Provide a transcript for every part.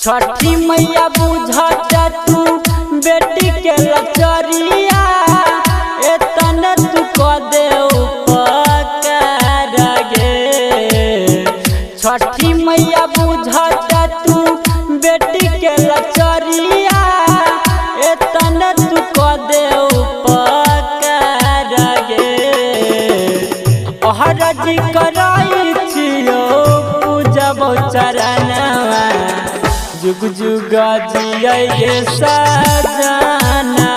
छठी मैया बुझता तू बेटी के लचरिया एतने तू क दे उपकार गे। छठी मैया बुझता तू बेटी के लचरिया एतने तू क दे उपकार गे। हरजी कराई छियो पूजब चरणवा जुग जुग जिये सजना।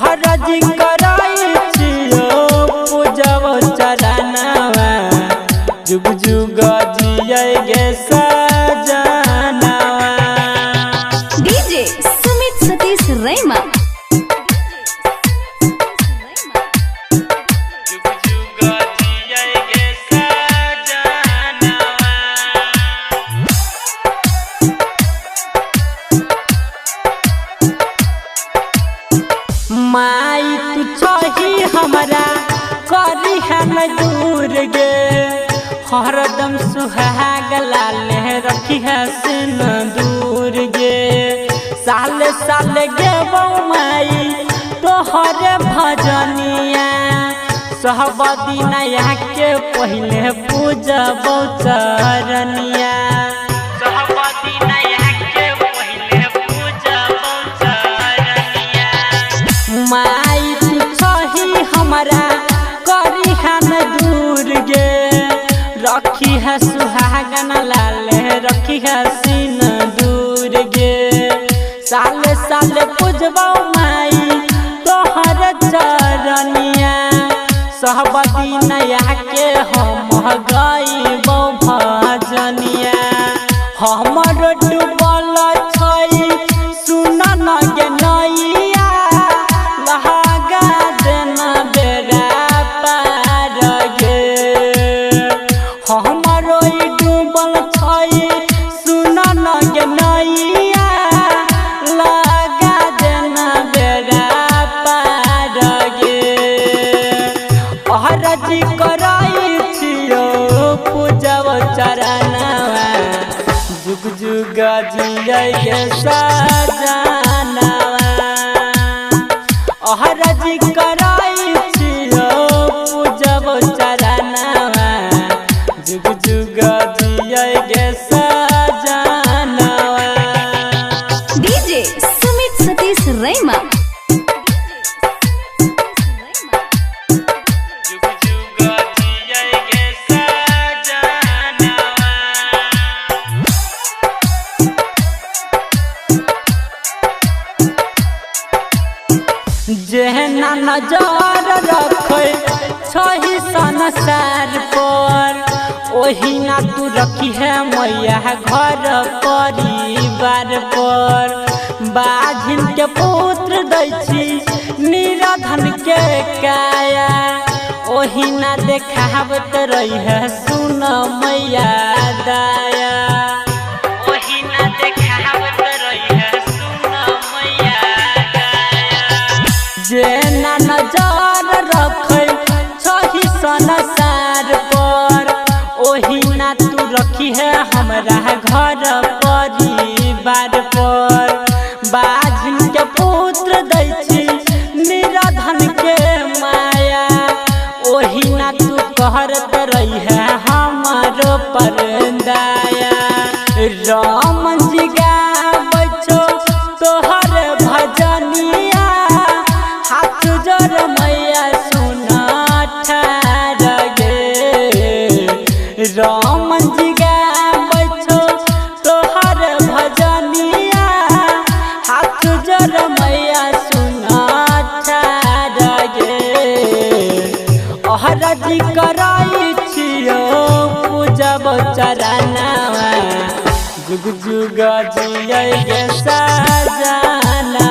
हरजी कराई छियो पूजब चरणवा जुग जुग जिये सजना। डीजे सुमित सतीश रैमा। माई तू छही हमरा करी है न दूर गे। हरदम सुहाग लाले रखी है सिन दूर गे। साल साल गे माई तोहरे भजनिया सहब दिनया के पहले पूजब चरनिया। माई तू छही हमरा करी है न दूर गे। रखी है सुहागन लाले रखी है सिन दूर गे। साल साल पूजबौ माई तोहर चरनिया सहब दिनया के हम गइबौ भजनिया। हमर डूबल छै सुन न गे नैया लहगा देना बेरा पार गे। हमरो डूबल छै सुन न गे नैया लगा देना बेरा पार गे। हरजी कराई छियो पूजब चरणवा जुग जुग जिये सजना। हरजी कराई छियो पूजब चरणवा जुग जुग जिये सजना। डीजे सुमित सतीश रैमा। जेहना नजर रखे छही संसार पर ओही ना तू रखी है मैया घर परिवार पर। बाझिन के पुत्र दै छी निराधन के काया ओही ना देखावत रही है सुन मैया दाया। ओही ना देखावत रही है सुन मैया जेना नजर रखे छही संसार पर ओही ना तू रखी है हमरा घर परिवार पर। बाझिन के पुत्र दै छी निराधन के माया ओही ना तू कहरत रही है हमारो पर दाया। राम जी गाबै छो तोहर भजनिया हाथ जोड़ मैया सुना ठार गे। राम जी गाबै छो तोहर भजनिया हाथ जोड़ मैया सुना ठार गे। हरजी कराई छियो पूजब चरणवा जुग जुग जिये सजना।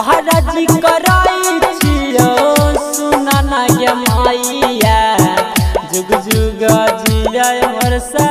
हरजी कराई छियो सुन न गे मैया जुग जुग जिये मोर सा।